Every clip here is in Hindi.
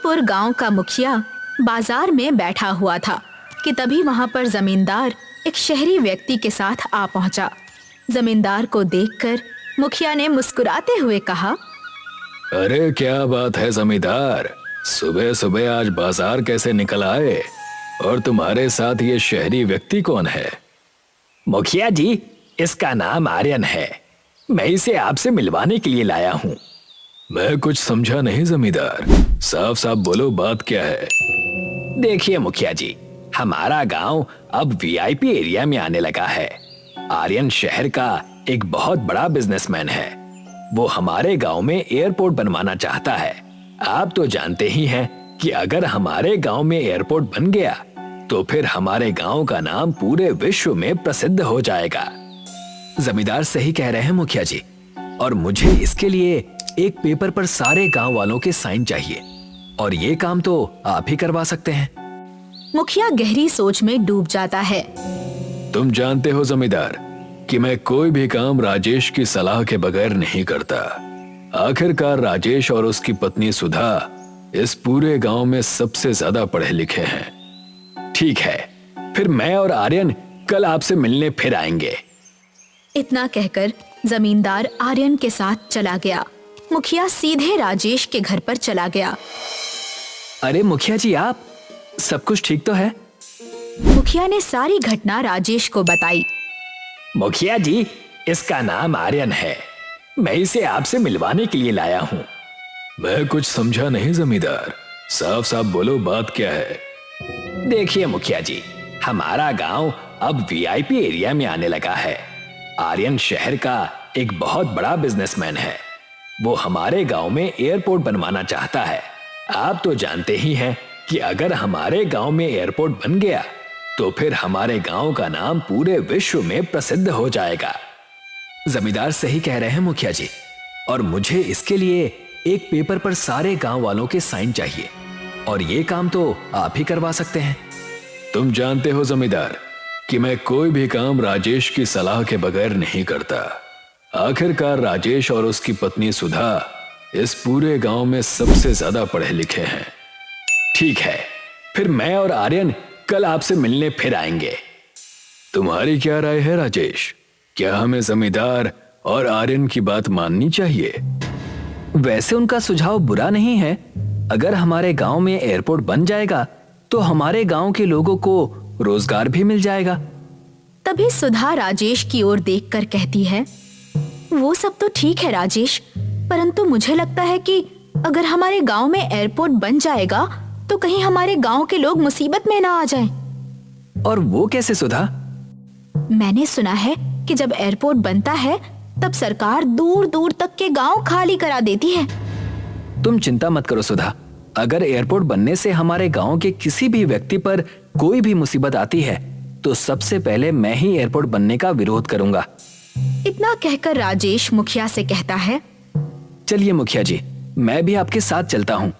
लक्ष्मीपुर गांव का मुखिया बाजार में बैठा हुआ था कि तभी वहां पर जमींदार एक शहरी व्यक्ति के साथ आ पहुंचा। जमींदार को देखकर मुखिया ने मुस्कुराते हुए कहा, अरे क्या बात है जमींदार, सुबह सुबह आज बाजार कैसे निकल आए? और तुम्हारे साथ ये शहरी व्यक्ति कौन है? मुखिया जी, इसका नाम आर्यन है। मैं इसे आपसे मिलवाने के लिए लाया हूँ। मैं कुछ समझा नहीं जमींदार, साफ साफ बोलो बात क्या है? देखिए मुखिया जी, हमारा गांव अब वीआईपी एरिया में आने लगा है। आर्यन शहर का एक बहुत बड़ा बिजनेसमैन है। वो हमारे गांव में एयरपोर्ट बनवाना चाहता है। आप तो जानते ही हैं कि अगर हमारे गांव में एयरपोर्ट बन गया तो फिर हमारे गांव का नाम पूरे विश्व में प्रसिद्ध हो जाएगा। जमींदार सही कह रहे हैं मुखिया जी, और मुझे इसके लिए एक पेपर पर सारे गांव वालों के साइन चाहिए, और ये काम तो आप ही करवा सकते हैं। मुखिया गहरी सोच में डूब जाता है। तुम जानते हो जमींदार कि मैं कोई भी काम राजेश की सलाह के बगैर नहीं करता। आखिरकार राजेश और उसकी पत्नी सुधा इस पूरे गांव में सबसे ज्यादा पढ़े लिखे हैं। ठीक है, फिर मैं और आर्यन कल आपसे मिलने फिर आएंगे। इतना कहकर जमींदार आर्यन के साथ चला गया। मुखिया सीधे राजेश के घर पर चला गया। अरे मुखिया जी, आप सब कुछ ठीक तो है? मुखिया ने सारी घटना राजेश को बताई। मुखिया जी, इसका नाम आर्यन है। मैं इसे आपसे मिलवाने के लिए लाया हूँ। मैं कुछ समझा नहीं जमींदार, साफ साफ बोलो बात क्या है? देखिए मुखिया जी, हमारा गांव अब वीआईपी एरिया में आने लगा है। आर्यन शहर का एक बहुत बड़ा बिजनेसमैन है। वो हमारे गांव में एयरपोर्ट बनवाना चाहता है। आप तो जानते ही हैं कि अगर हमारे गांव में एयरपोर्ट बन गया तो फिर हमारे गांव का नाम पूरे विश्व में प्रसिद्ध हो जाएगा। जमींदार सही कह रहे हैं मुखिया जी, और मुझे इसके लिए एक पेपर पर सारे गांव वालों के साइन चाहिए, और ये काम तो आप ही करवा सकते हैं। तुम जानते हो जमींदार कि मैं कोई भी काम राजेश की सलाह के बगैर नहीं करता। आखिरकार राजेश और उसकी पत्नी सुधा इस पूरे गांव में सबसे ज्यादा पढ़े लिखे हैं। ठीक है, फिर मैं और आर्यन कल आपसे मिलने फिर आएंगे। तुम्हारी क्या राय है राजेश? क्या हमें जमींदार और आर्यन की बात माननी चाहिए? वैसे उनका सुझाव बुरा नहीं है। अगर हमारे गांव में एयरपोर्ट बन जाएगा तो हमारे गांव के लोगों को रोजगार भी मिल जाएगा। तभी सुधा राजेश की ओर देखकर कहती है, वो सब तो ठीक है राजेश, परंतु मुझे लगता है कि अगर हमारे गांव में एयरपोर्ट बन जाएगा तो कहीं हमारे गांव के लोग मुसीबत में ना आ जाएं। और वो कैसे सुधा? मैंने सुना है कि जब एयरपोर्ट बनता है तब सरकार दूर दूर तक के गांव खाली करा देती है। तुम चिंता मत करो सुधा, अगर एयरपोर्ट बनने से हमारे गांव के किसी भी व्यक्ति पर कोई भी मुसीबत आती है तो सबसे पहले मैं ही एयरपोर्ट बनने का विरोध करूंगा। इतना कहकर राजेश मुखिया से कहता है, चलिए मुखिया जी, मैं भी आपके साथ चलता हूँ।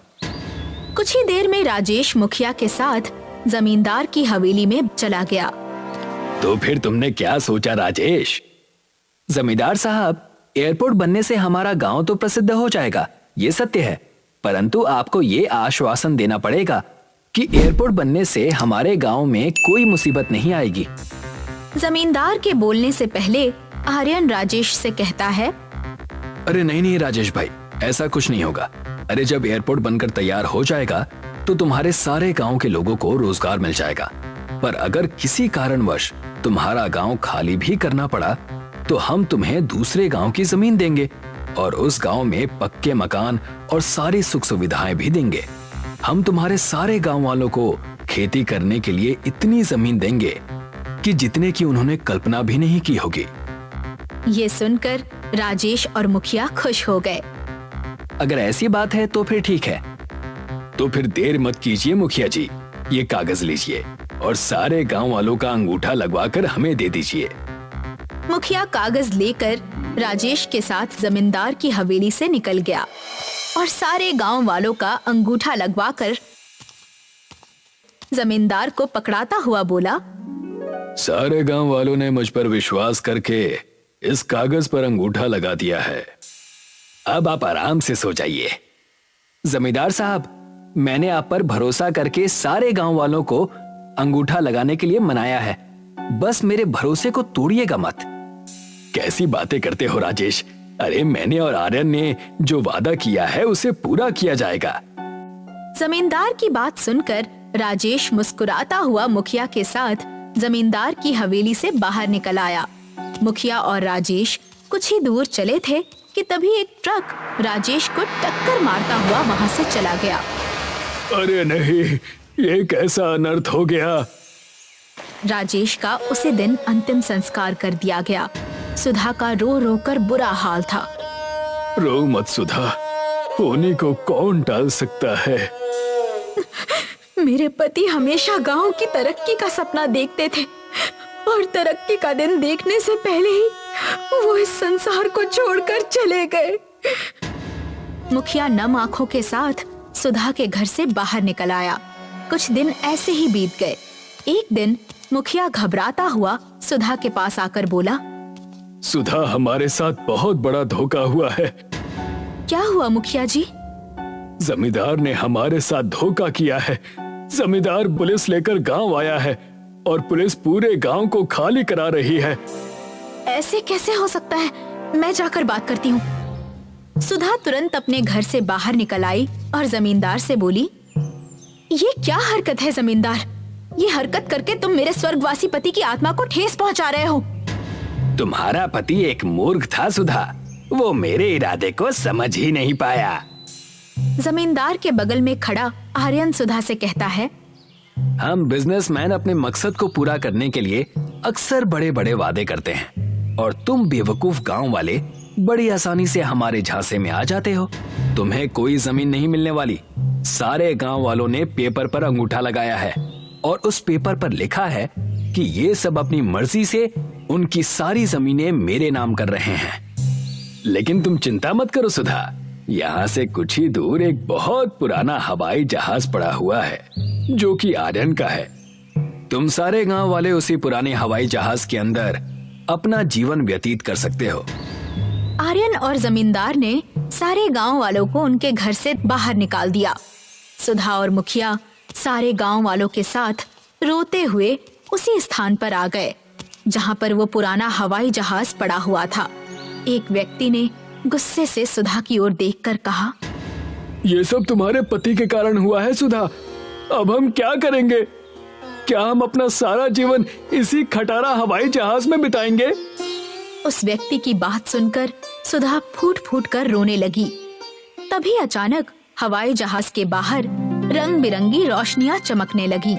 कुछ ही देर में राजेश मुखिया के साथ जमींदार की हवेली में चला गया। तो फिर तुमने क्या सोचा राजेश? जमींदार साहब, एयरपोर्ट बनने से हमारा गांव तो प्रसिद्ध हो जाएगा, ये सत्य है, परंतु आपको ये आश्वासन देना पड़ेगा कि एयरपोर्ट बनने से हमारे गांव में कोई मुसीबत नहीं आएगी। जमींदार के बोलने से पहले आर्यन राजेश से कहता है, अरे नहीं नहीं राजेश भाई, ऐसा कुछ नहीं होगा। अरे जब एयरपोर्ट बनकर तैयार हो जाएगा तो तुम्हारे सारे गांव के लोगों को रोजगार मिल जाएगा, पर अगर किसी कारणवश तुम्हारा गांव खाली भी करना पड़ा तो हम तुम्हें दूसरे गांव की जमीन देंगे और उस गांव में पक्के मकान और सारी सुख सुविधाएं भी देंगे। हम तुम्हारे सारे गांव वालों को खेती करने के लिए इतनी जमीन देंगे कि जितने की उन्होंने कल्पना भी नहीं की होगी। ये सुनकर राजेश और मुखिया खुश हो गए। अगर ऐसी बात है तो फिर ठीक है। तो फिर देर मत कीजिए मुखिया जी, ये कागज लीजिए और सारे गांव वालों का अंगूठा लगवाकर हमें दे दीजिए। मुखिया कागज लेकर राजेश के साथ जमींदार की हवेली से निकल गया और सारे गांव वालों का अंगूठा लगवाकर जमींदार को पकड़ाता हुआ बोला, सारे गांव वालों ने मुझ पर विश्वास करके इस कागज पर अंगूठा लगा दिया है। अब आप आराम से सो जाइए। जमींदार साहब, मैंने आप पर भरोसा करके सारे गांव वालों को अंगूठा लगाने के लिए मनाया है। बस मेरे भरोसे को तोड़िएगा मत। कैसी बातें करते हो राजेश? अरे मैंने और आर्यन ने जो वादा किया है उसे पूरा किया जाएगा। जमींदार की बात सुनकर राजेश मुस्कुराता हुआ मुखिया के साथ जमींदार की हवेली से बाहर निकल आया। मुखिया और राजेश कुछ ही दूर चले थे कि तभी एक ट्रक राजेश को टक्कर मारता हुआ वहां से चला गया। अरे नहीं, ये कैसा अनर्थ हो गया। राजेश का उसी दिन अंतिम संस्कार कर दिया गया। सुधा का रो रो कर बुरा हाल था। रो मत सुधा, होने को कौन टाल सकता है। मेरे पति हमेशा गांव की तरक्की का सपना देखते थे और तरक्की का दिन देखने से पहले ही वो इस संसार को छोड़कर चले गए। मुखिया नम आंखों के साथ सुधा के घर से बाहर निकल आया। कुछ दिन ऐसे ही बीत गए। एक दिन मुखिया घबराता हुआ सुधा के पास आकर बोला, सुधा, हमारे साथ बहुत बड़ा धोखा हुआ है। क्या हुआ मुखिया जी? जमींदार ने हमारे साथ धोखा किया है। जमींदार पुलिस लेकर गांव आया है और पुलिस पूरे गांव को खाली करा रही है। ऐसे कैसे हो सकता है? मैं जाकर बात करती हूँ। सुधा तुरंत अपने घर से बाहर निकल आई और जमींदार से बोली, ये क्या हरकत है जमींदार? ये हरकत करके तुम मेरे स्वर्गवासी पति की आत्मा को ठेस पहुंचा रहे हो। तुम्हारा पति एक मूर्ख था सुधा, वो मेरे इरादे को समझ ही नहीं पाया। जमींदार के बगल में खड़ा आर्यन सुधा से कहता है, हम बिजनेसमैन अपने मकसद को पूरा करने के लिए अक्सर बड़े बड़े वादे करते हैं और तुम बेवकूफ गांव वाले बड़ी आसानी से हमारे झांसे में आ जाते हो। तुम्हें कोई जमीन नहीं मिलने वाली। सारे गांव वालों ने पेपर पर अंगूठा लगाया है और उस पेपर पर लिखा है कि ये सब अपनी मर्जी से उनकी सारी जमीनें मेरे नाम कर रहे हैं। लेकिन तुम चिंता मत करो सुधा, यहाँ से कुछ ही दूर एक बहुत पुराना हवाई जहाज पड़ा हुआ है जो कि आर्यन का है। तुम सारे गांव वाले उसी पुराने हवाई जहाज के अंदर अपना जीवन व्यतीत कर सकते हो। आर्यन और जमींदार ने सारे गांव वालों को उनके घर से बाहर निकाल दिया। सुधा और मुखिया सारे गांव वालों के साथ रोते हुए उसी स्थान पर आ गए जहां पर वो पुराना हवाई जहाज पड़ा हुआ था। एक व्यक्ति ने गुस्से से सुधा की ओर देखकर कहा, ये सब तुम्हारे पति के कारण हुआ है सुधा। अब हम क्या करेंगे? क्या हम अपना सारा जीवन इसी खटारा हवाई जहाज में बिताएंगे? उस व्यक्ति की बात सुनकर सुधा फूट फूट कर रोने लगी। तभी अचानक हवाई जहाज के बाहर रंग बिरंगी रोशनियां चमकने लगी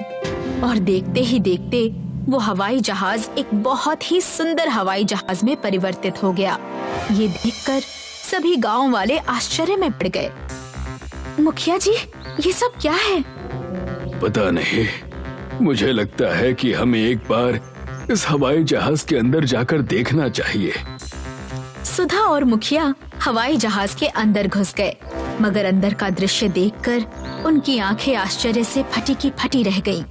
और देखते ही देखते वो हवाई जहाज एक बहुत ही सुंदर हवाई जहाज में परिवर्तित हो गया। ये देखकर सभी गांव वाले आश्चर्य में पड़ गए। मुखिया जी, ये सब क्या है? पता नहीं, मुझे लगता है कि हमें एक बार इस हवाई जहाज के अंदर जाकर देखना चाहिए। सुधा और मुखिया हवाई जहाज के अंदर घुस गए, मगर अंदर का दृश्य देखकर उनकी आंखें आश्चर्य से फटी की फटी रह गईं।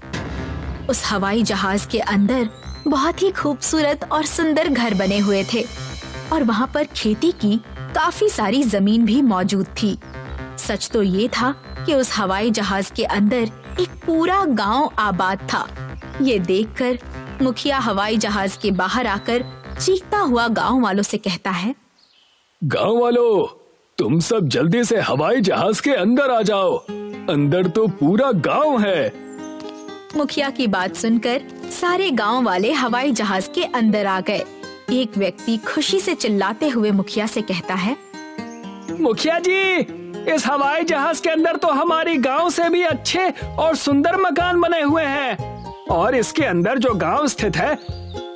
उस हवाई जहाज के अंदर बहुत ही खूबसूरत और सुंदर घर बने हुए थे और वहाँ पर खेती की काफी सारी जमीन भी मौजूद थी। सच तो ये था कि उस हवाई जहाज के अंदर एक पूरा गांव आबाद था। ये देखकर मुखिया हवाई जहाज के बाहर आकर चीखता हुआ गांव वालों से कहता है, गांव वालों, तुम सब जल्दी से हवाई जहाज के अंदर आ जाओ। अंदर तो पूरा गांव है। मुखिया की बात सुनकर सारे गांव वाले हवाई जहाज के अंदर आ गए। एक व्यक्ति खुशी से चिल्लाते हुए मुखिया से कहता है, मुखिया जी, इस हवाई जहाज के अंदर तो हमारी गांव से भी अच्छे और सुंदर मकान बने हुए हैं और इसके अंदर जो गांव स्थित है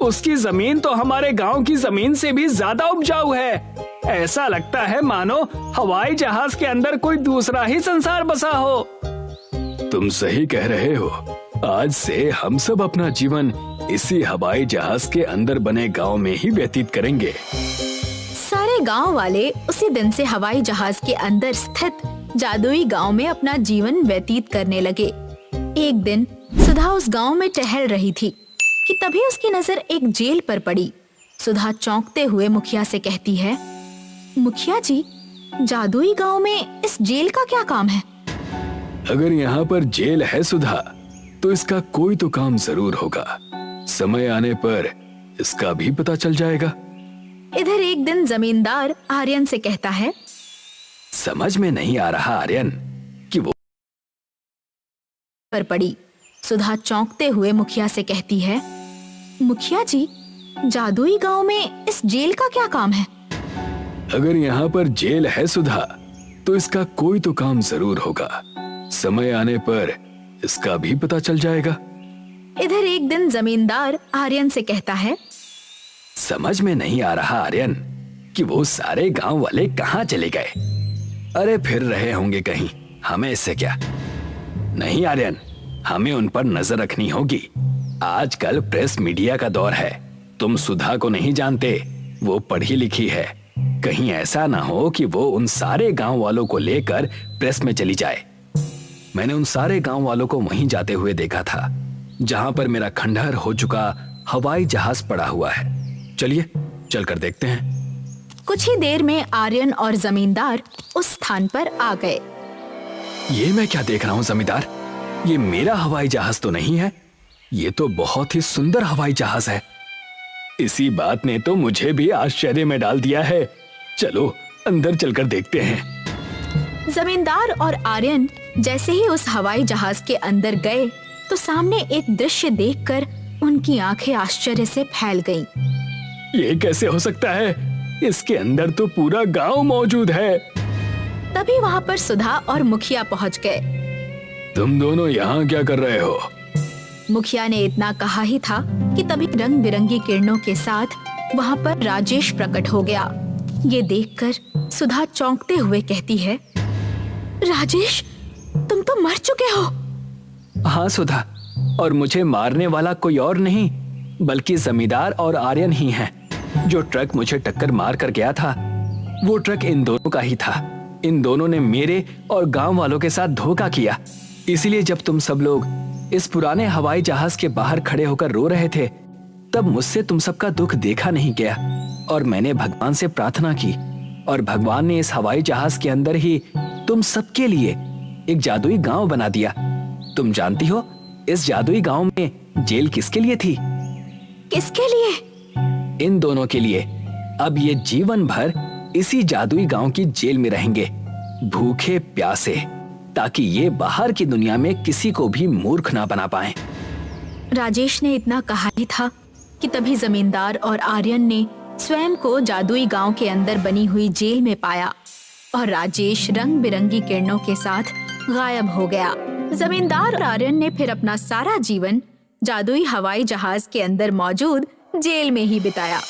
उसकी जमीन तो हमारे गांव की जमीन से भी ज्यादा उपजाऊ है। ऐसा लगता है मानो हवाई जहाज के अंदर कोई दूसरा ही संसार बसा हो। तुम सही कह रहे हो। आज से हम सब अपना जीवन इसी हवाई जहाज के अंदर बने गांव में ही व्यतीत करेंगे। सारे गांव वाले उसी दिन से हवाई जहाज के अंदर स्थित जादुई गांव में अपना जीवन व्यतीत करने लगे। एक दिन सुधा उस गांव में टहल रही थी कि तभी उसकी नजर एक जेल पर पड़ी। सुधा चौंकते हुए मुखिया से कहती है, मुखिया जी, जादुई गांव में इस जेल का क्या काम है? अगर यहाँ पर जेल है सुधा, तो इसका कोई तो काम जरूर होगा। समय आने पर इसका भी पता चल जाएगा। इधर एक दिन जमींदार आर्यन से कहता है, समझ में नहीं आ रहा आर्यन कि वो पर पड़ी। सुधा चौंकते हुए मुखिया से कहती है, मुखिया जी, जादुई गांव में इस जेल का क्या काम है? अगर यहाँ पर जेल है सुधा, तो इसका कोई तो काम जरूर होगा। समय आने पर इसका भी पता चल जाएगा। इधर एक दिन जमींदार आर्यन से कहता है, समझ में नहीं आ रहा आर्यन कि वो सारे गांव वाले कहाँ चले गए। अरे फिर रहे होंगे कहीं, हमें इससे क्या। नहीं आर्यन, हमें उन पर नजर रखनी होगी। आजकल प्रेस मीडिया का दौर है। तुम सुधा को नहीं जानते, वो पढ़ी लिखी है। कहीं ऐसा ना हो कि वो उन सारे गांव वालों को लेकर प्रेस में चली जाए। मैंने उन सारे गांव वालों को वहीं जाते हुए देखा था जहां पर मेरा खंडहर हो चुका हवाई जहाज पड़ा हुआ है। चलिए चलकर देखते हैं। कुछ ही देर में आर्यन और जमींदार उस स्थान पर आ गए। ये मैं क्या देख रहा हूँ जमींदार? ये मेरा हवाई जहाज तो नहीं है। ये तो बहुत ही सुंदर हवाई जहाज है। इसी बात ने तो मुझे भी आश्चर्य में डाल दिया है। चलो अंदर चलकर देखते हैं। जमींदार और आर्यन जैसे ही उस हवाई जहाज के अंदर गए तो सामने एक दृश्य देखकर उनकी आंखें आश्चर्य से फैल गईं। ये कैसे हो सकता है? इसके अंदर तो पूरा गांव मौजूद है। तभी वहाँ पर सुधा और मुखिया पहुँच गए। तुम दोनों यहाँ क्या कर रहे हो? मुखिया ने इतना कहा ही था कि तभी रंग बिरंगी किरणों के साथ वहाँ पर राजेश प्रकट हो गया। ये देखकर सुधा चौंकते हुए कहती है, राजेश, तुम तो मर चुके हो। हाँ सुधा, और मुझे मारने वाला कोई और नहीं बल्कि जमींदार और आर्यन ही हैं। जो ट्रक मुझे टक्कर मार कर गया था, वो ट्रक इन दोनों का ही था। इन दोनों ने मेरे और गांव वालों के साथ धोखा किया। इसीलिए जब तुम सब लोग इस पुराने हवाई जहाज के बाहर खड़े होकर रो रहे थे, तब मुझसे तुम सबका दुख देखा नहीं गया और मैंने भगवान से प्रार्थना की, और भगवान ने इस हवाई जहाज के अंदर ही तुम सबके लिए एक जादुई गांव बना दिया। तुम जानती हो इस जादुई गांव में जेल किसके लिए थी? किसके लिए? इन दोनों के लिए। अब ये जीवन भर इसी जादुई गांव की जेल में रहेंगे, भूखे प्यासे, ताकि ये बाहर की दुनिया में किसी को भी मूर्ख ना बना पाए। राजेश ने इतना कहा ही था कि तभी जमींदार और आर्यन ने स्वयं को जादुई गांव के अंदर बनी हुई जेल में पाया और राजेश रंग बिरंगी किरणों के साथ गायब हो गया। जमींदार और आर्यन ने फिर अपना सारा जीवन जादुई हवाई जहाज के अंदर मौजूद जेल में ही बिताया।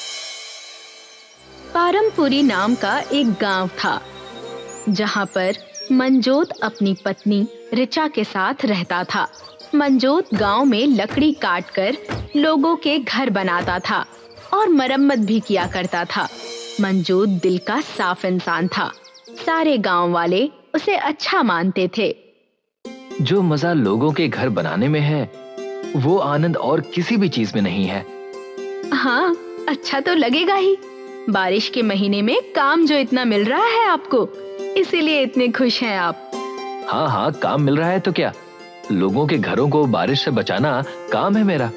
पारमपुरी नाम का एक गांव था जहां पर मंजोत अपनी पत्नी ऋचा के साथ रहता था। मंजोत गांव में लकड़ी काटकर लोगों के घर बनाता था और मरम्मत भी किया करता था। मंजोत दिल का साफ इंसान था। सारे गांव वाले उसे अच्छा मानते थे। जो मजा लोगों के घर बनाने में है, वो आनंद और किसी भी चीज में नहीं है। हाँ, अच्छा तो लगेगा ही। बारिश के महीने में काम जो इतना मिल रहा है आपको, इसीलिए इतने खुश हैं आप। हाँ हाँ, काम मिल रहा है तो क्या, लोगों के घरों को बारिश से बचाना काम है मेरा।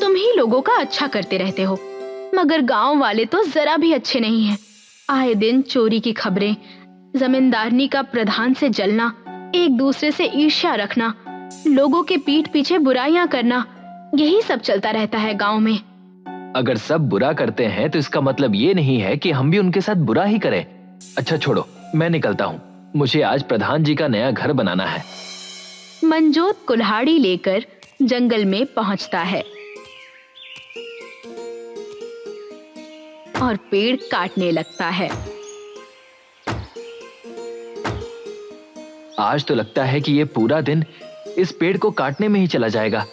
तुम ही लोगों का अच्छा करते रहते हो, मगर गांव वाले तो जरा भी अच्छे नहीं हैं। आए दिन चोरी की खबरें, जमींदारनी का प्रधान से जलना, एक दूसरे से ईर्ष्या रखना, लोगों के पीठ पीछे बुराइयां करना, यही सब चलता रहता है गांव में। अगर सब बुरा करते हैं तो इसका मतलब ये नहीं है कि हम भी उनके साथ बुरा ही करें। अच्छा छोड़ो, मैं निकलता हूँ, मुझे आज प्रधान जी का नया घर बनाना है। मंजोत कुल्हाड़ी लेकर जंगल में पहुंचता है और पेड़ काटने लगता है। आज तो लगता है कि ये पूरा दिन इस पेड़ को काटने में ही चला जाएगा।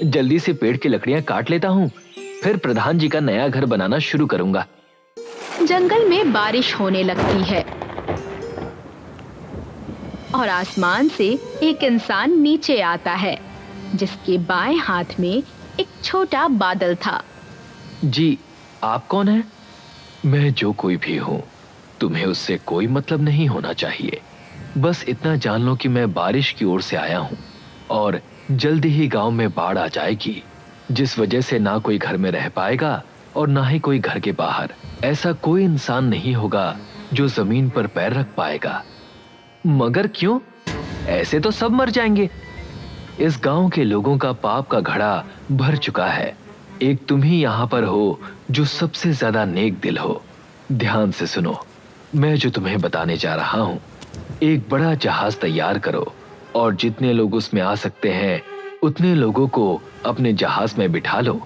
जल्दी से पेड़ की लकड़ियां काट लेता हूँ, फिर प्रधान जी का नया घर बनाना शुरू करूंगा। जंगल में बारिश होने लगती है और आसमान से एक इंसान नीचे आता है जिसके बाएं हाथ में एक छोटा बादल था। जी, आप कौन हैं? मैं जो कोई भी हूँ, तुम्हें उससे कोई मतलब नहीं होना चाहिए। बस इतना जान लो कि मैं बारिश की ओर से आया हूँ और जल्दी ही गांव में बाढ़ आ जाएगी, जिस वजह से ना कोई घर में रह पाएगा और ना ही कोई घर के बाहर। ऐसा कोई इंसान नहीं होगा जो जमीन पर पैर रख पाएगा। मगर क्यों? ऐसे तो सब मर जाएंगे। इस गांव के लोगों का पाप का घड़ा भर चुका है। एक तुम ही यहां पर हो जो सबसे ज्यादा नेक दिल हो। ध्यान से सुनो, मैं जो तुम्हें बताने जा रहा हूं। एक बड़ा जहाज तैयार करो और जितने लोग उसमें आ सकते हैं उतने लोगों को अपने जहाज में बिठा लो।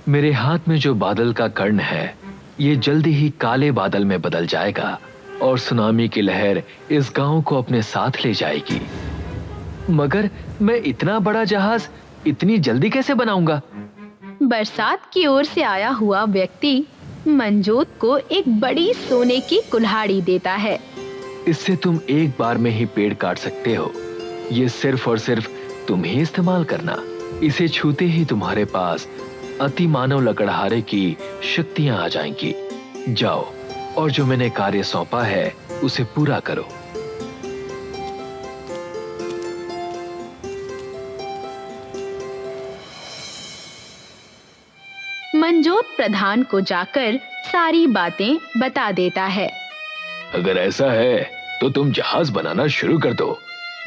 मेरे हाथ में जो बादल का कर्ण है ये जल्दी ही काले बादल में बदल जाएगा और सुनामी की लहर इस गांव को अपने साथ ले जाएगी। मगर मैं इतना बड़ा जहाज इतनी जल्दी कैसे बनाऊंगा? बरसात की ओर से आया हुआ व्यक्ति मंजोत को एक बड़ी सोने की कुल्हाड़ी देता है। इससे तुम एक बार में ही पेड़ काट सकते हो। ये सिर्फ और सिर्फ तुम ही इस्तेमाल करना। इसे छूते ही तुम्हारे पास अति मानव लकड़हारे की शक्तियां आ जाएंगी। जाओ और जो मैंने कार्य सौंपा है उसे पूरा करो। मंजोत प्रधान को जाकर सारी बातें बता देता है। अगर ऐसा है तो तुम जहाज बनाना शुरू कर दो।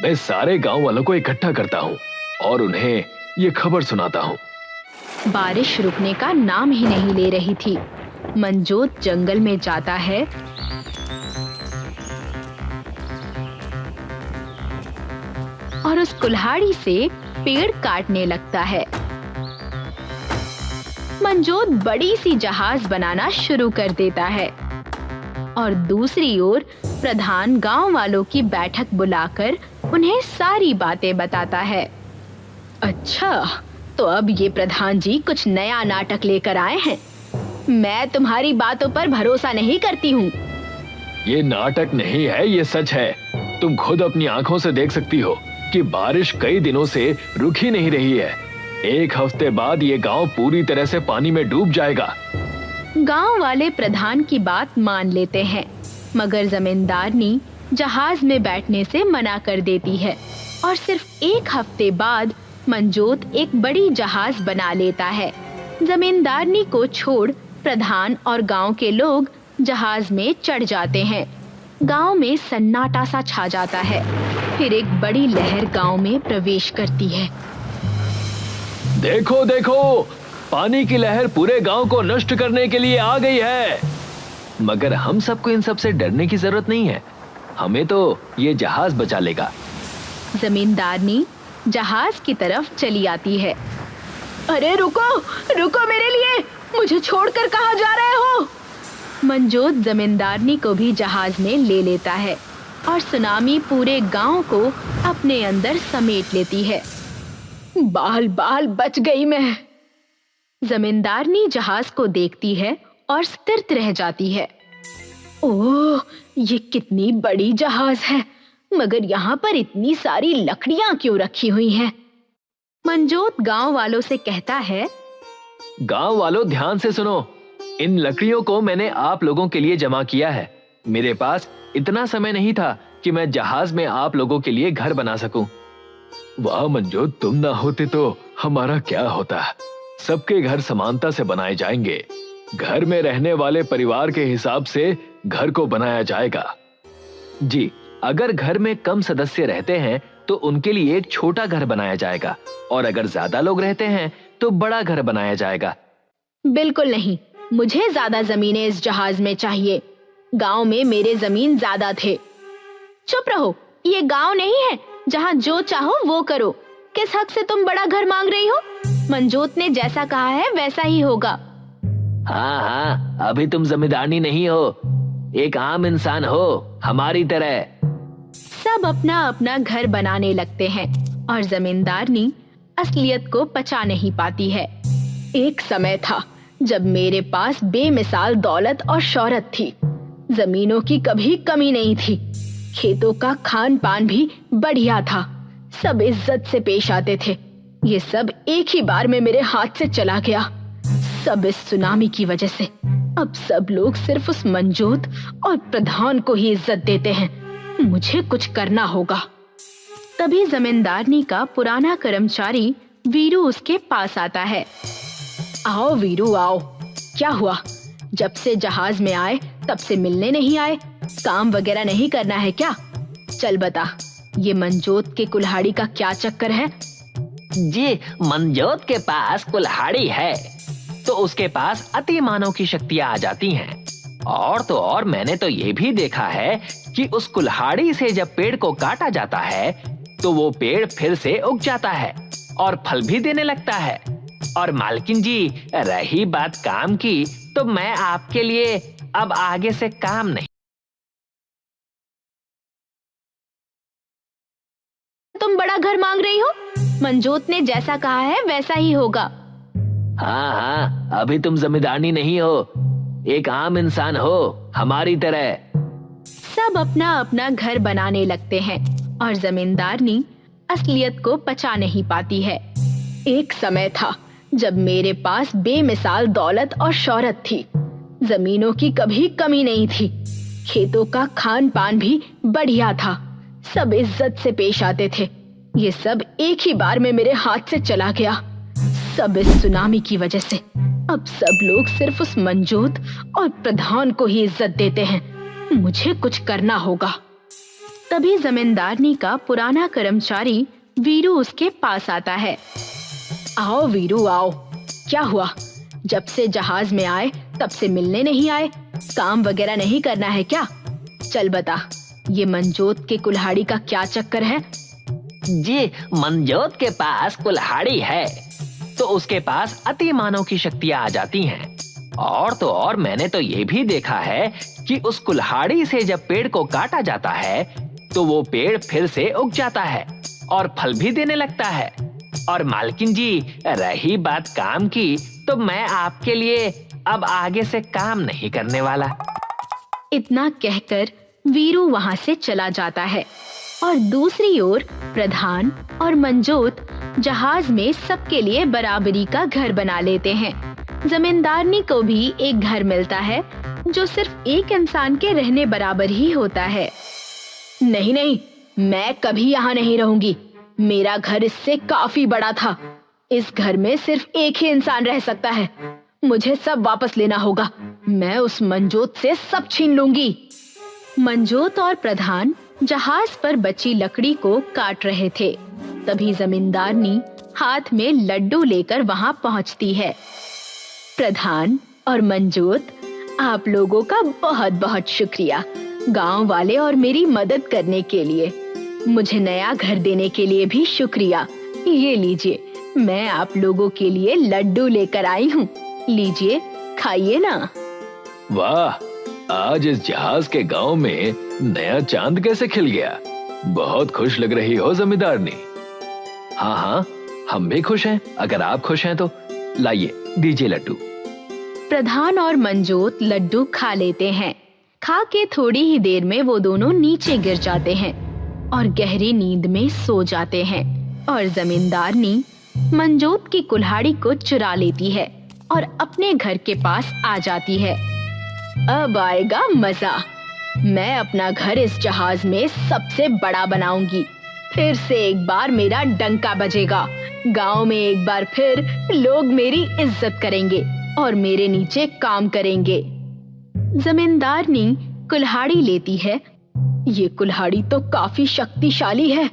मैं सारे गांव वालों को इकट्ठा करता हूँ और उन्हें ये खबर सुनाता हूँ। बारिश रुकने का नाम ही नहीं ले रही थी। मंजोत जंगल में जाता है और उस कुल्हाड़ी से पेड़ काटने लगता है। मंजोत बड़ी सी जहाज बनाना शुरू कर देता है और दूसरी ओर प्रधान गांव वालों की बैठक बुलाकर उन्हें सारी बातें बताता है। अच्छा, तो अब ये प्रधान जी कुछ नया नाटक लेकर आए हैं। मैं तुम्हारी बातों पर भरोसा नहीं करती हूँ। ये नाटक नहीं है, ये सच है। तुम खुद अपनी आंखों से देख सकती हो कि बारिश कई दिनों से रुक ही नहीं रही है। एक हफ्ते बाद ये गांव पूरी तरह से पानी में डूब जाएगा। गांव वाले प्रधान की बात मान लेते हैं, मगर जमींदारनी जहाज में बैठने से मना कर देती है और सिर्फ एक हफ्ते बाद मंजोत एक बड़ी जहाज बना लेता है। जमींदारनी को छोड़ प्रधान और गांव के लोग जहाज में चढ़ जाते हैं। गांव में सन्नाटा सा छा जाता है। फिर एक बड़ी लहर गांव में प्रवेश करती है। देखो देखो, पानी की लहर पूरे गांव को नष्ट करने के लिए आ गई है। मगर हम सबको इन सब से डरने की जरूरत नहीं है। हमें तो ये जहाज बचा लेगा। जमींदारनी जहाज की तरफ चली आती है। अरे रुको, रुको मेरे लिए, मुझे छोड़कर कहाँ जा रहे हो? मंजोत जमींदारनी को भी जहाज में ले लेता है और सुनामी पूरे गांव को अपने अंदर समेट लेती है। बाल बाल बच गई मैं। जमींदारनी जहाज को देखती है और स्थिर रह जाती है। ओह, ये कितनी बड़ी जहाज है, मगर यहाँ पर इतनी सारी लकड़ियां क्यों रखी हुई हैं? मंजोत गांव वालों से कहता है। गांव वालों, ध्यान से सुनो। इन लकड़ियों को मैंने आप लोगों के लिए जमा किया है। मेरे पास इतना समय नहीं था कि मैं जहाज में आप लोगों के लिए घर बना सकूं। वाह मंजोत, तुम ना होते तो हमारा क्या होता। सबके घर समानता से बनाए जाएंगे। घर में रहने वाले परिवार के हिसाब से घर को बनाया जाएगा। जी, अगर घर में कम सदस्य रहते हैं तो उनके लिए एक छोटा घर बनाया जाएगा और अगर ज्यादा लोग रहते हैं तो बड़ा घर बनाया जाएगा। बिल्कुल नहीं, मुझे ज्यादा जमीनें इस जहाज में चाहिए। गांव में मेरे जमीन ज्यादा थे। चुप रहो, ये गांव नहीं है जहां जो चाहो वो करो। किस हक से तुम बड़ा घर मांग रही हो? मंजोत ने जैसा कहा है वैसा ही होगा। हाँ हाँ, अभी तुम जमींदारनी नहीं हो, एक आम इंसान हो हमारी तरह। सब अपना अपना घर बनाने लगते हैं और जमींदारनी असलियत को पचा नहीं पाती है। एक समय था जब मेरे पास बेमिसाल दौलत और शोहरत थी। जमीनों की कभी कमी नहीं थी। खेतों का खान पान भी बढ़िया था। सब इज्जत से पेश आते थे। ये सब एक ही बार में मेरे हाथ से चला गया। सब इस सुनामी की वजह से। अब सब लोग सिर्फ उस मंजोत और प्रधान को ही इज्जत देते हैं। मुझे कुछ करना होगा। तभी जमींदारनी का पुराना कर्मचारी वीरू उसके पास आता है। आओ वीरू आओ, क्या हुआ? जब से जहाज में आए तब से मिलने नहीं आए, काम वगैरह नहीं करना है क्या? चल बता, ये मनजोत के कुल्हाड़ी का क्या चक्कर है? जी, मनजोत के पास कुल्हाड़ी है तो उसके पास अति मानव की शक्तियां आ जाती हैं। और तो और मैंने तो ये भी देखा है कि उस कुल्हाड़ी से जब पेड़ को काटा जाता है तो वो पेड़ फिर से उग जाता है और फल भी देने लगता है। और मालकिन जी, रही बात काम की, तो मैं आपके लिए अब आगे से काम नहीं। तुम बड़ा घर मांग रही हो? मनजोत ने जैसा कहा है वैसा ही होगा। हाँ हाँ, अभी तुम जमींदारनी नहीं हो, एक आम इंसान हो हमारी तरह। सब अपना अपना घर बनाने लगते हैं और जमींदारनी असलियत को पचा नहीं पाती है। एक समय था जब मेरे पास बेमिसाल दौलत और शोहरत थी। जमीनों की कभी कमी नहीं थी, खेतों का खान पान भी बढ़िया था, सब इज्जत से पेश आते थे। ये सब एक ही बार में मेरे हाथ से चला गया, सब इस सुनामी की वजह से। अब सब लोग सिर्फ उस मनजोत और प्रधान को ही इज्जत देते हैं। मुझे कुछ करना होगा। तभी जमींदारनी का पुराना कर्मचारी वीरू उसके पास आता है। आओ वीरू आओ, क्या हुआ? जब से जहाज में आए तब से मिलने नहीं आए, काम वगैरह नहीं करना है क्या? चल बता, ये मनजोत के कुल्हाड़ी का क्या चक्कर है? जी, मनजोत के पास कुल्हाड़ी है तो उसके पास अति मानव की शक्तियां आ जाती हैं। और तो और मैंने तो ये भी देखा है कि उस कुल्हाड़ी से जब पेड़ को काटा जाता है तो वो पेड़ फिर से उग जाता है और फल भी देने लगता है। और मालकिन जी, रही बात काम की, तो मैं आपके लिए अब आगे से काम नहीं करने वाला। इतना कहकर वीरू वहां से चला जाता है और दूसरी ओर प्रधान और मनजोत जहाज में सबके लिए बराबरी का घर बना लेते हैं। जमींदारनी को भी एक घर मिलता है जो सिर्फ एक इंसान के रहने बराबर ही होता है। नहीं नहीं, मैं कभी यहाँ नहीं रहूंगी, मेरा घर इससे काफी बड़ा था। इस घर में सिर्फ एक ही इंसान रह सकता है, मुझे सब वापस लेना होगा। मैं उस मनजोत से सब छीन लूंगी। मनजोत और प्रधान जहाज पर बची लकड़ी को काट रहे थे। तभी जमींदारनी हाथ में लड्डू लेकर वहां पहुंचती है। प्रधान और मनजोत, आप लोगों का बहुत बहुत शुक्रिया, गांव वाले और मेरी मदद करने के लिए। मुझे नया घर देने के लिए भी शुक्रिया। ये लीजिए, मैं आप लोगों के लिए लड्डू लेकर आई हूँ, लीजिए खाइए ना। वाह, आज इस जहाज के गांव में नया चांद कैसे खिल गया। बहुत खुश लग रही हो जमींदारनी। हाँ हाँ, हम भी खुश हैं। अगर आप खुश हैं तो लाइए, दीजिए लड्डू। प्रधान और मनजोत लड्डू खा लेते हैं। खा के थोड़ी ही देर में वो दोनों नीचे गिर जाते हैं और गहरी नींद में सो जाते हैं। और जमींदारनी मनजोत की कुल्हाड़ी को चुरा लेती है और अपने घर के पास आ जाती है। अब आएगा मजा, मैं अपना घर इस जहाज में सबसे बड़ा बनाऊंगी। फिर से एक बार मेरा डंका बजेगा, गांव में एक बार फिर लोग मेरी इज्जत करेंगे और मेरे नीचे काम करेंगे। जमींदारनी कुल्हाड़ी लेती है। ये कुल्हाड़ी तो काफी शक्तिशाली है,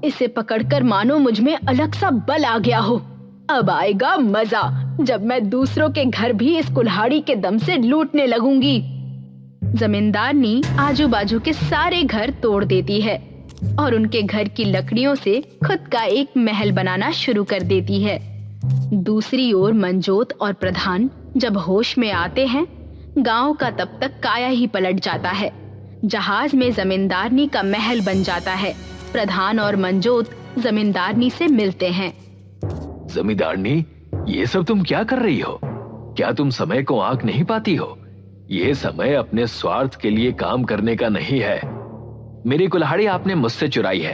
इसे पकड़कर मानो मुझ में अलग सा बल आ गया हो। अब आएगा मजा, जब मैं दूसरों के घर भी इस कुल्हाड़ी के दम से लूटने लगूंगी। जमींदारनी आजू बाजू के सारे घर तोड़ देती है और उनके घर की लकड़ियों से खुद का एक महल बनाना शुरू कर देती है। दूसरी ओर मनजोत और प्रधान जब होश में आते हैं, गांव का तब तक काया ही पलट जाता है। जहाज में जमींदारनी का महल बन जाता है। प्रधान और मनजोत जमींदारनी से मिलते हैं। जमींदारनी, ये सब तुम क्या कर रही हो? क्या तुम समय को आंक नहीं पाती हो? ये समय अपने स्वार्थ के लिए काम करने का नहीं है। मेरी कुल्हाड़ी आपने मुझसे चुराई है,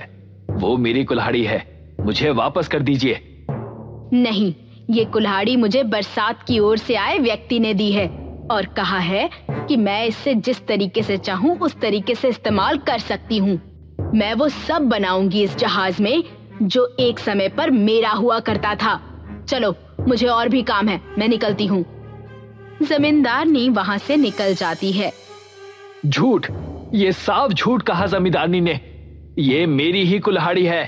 वो मेरी कुल्हाड़ी है, मुझे वापस कर दीजिए। नहीं, ये कुल्हाड़ी मुझे बरसात की ओर से आए व्यक्ति ने दी है। और कहा है कि मैं इससे जिस तरीके से चाहूँ उस तरीके से इस्तेमाल कर सकती हूँ। मैं वो सब बनाऊंगी इस जहाज में जो एक समय पर मेरा हुआ करता था। चलो, मुझे और भी काम है, मैं निकलती हूँ। जमींदारनी वहां से निकल जाती है। झूठ, ये साफ झूठ कहा जमींदारनी ने। ये मेरी ही कुल्हाड़ी है।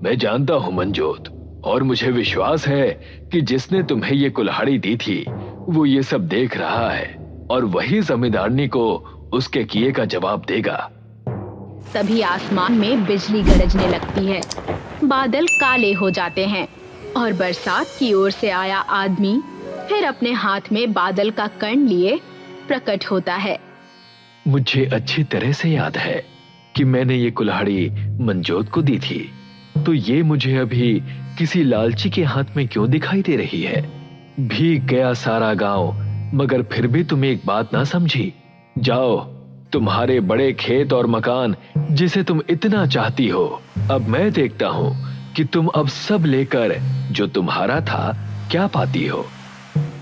मैं जानता हूं मंजोत, और मुझे विश्वास है कि जिसने तुम्हें ये कुल्हाड़ी दी थी वो ये सब देख रहा है और वही जमींदारनी को उसके किए का जवाब देगा। तभी आसमान में बिजली गरजने लगती है, बादल काले हो जाते हैं और बरसात की ओर से आया आदमी फिर अपने हाथ में बादल का कण लिए प्रकट होता है। मुझे अच्छी तरह से याद है कि मैंने ये कुल्हाड़ी मंजोत को दी थी, तो ये मुझे अभी किसी लालची के हाथ में क्यों दिखाई दे रही है? भीग गया सारा गांव, मगर फिर भी तुम एक बात ना समझी। जाओ, तुम्हारे बड़े खेत और मकान जिसे तुम इतना चाहती हो, अब मैं देखता हूँ कि तुम अब सब लेकर जो तुम्हारा था क्या पाती हो।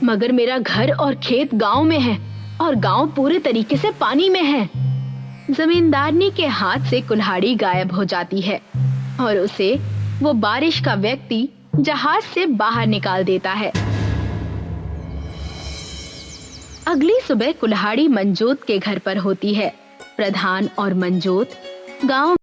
मगर मेरा घर और खेत गांव में है और गांव पूरे तरीके से पानी में है। जमींदारनी के हाथ से कुल्हाड़ी गायब हो जाती है और उसे वो बारिश का व्यक्ति जहाज से बाहर निकाल देता है। अगली सुबह कुल्हाड़ी मंजोत के घर पर होती है। प्रधान और मंजोत गांव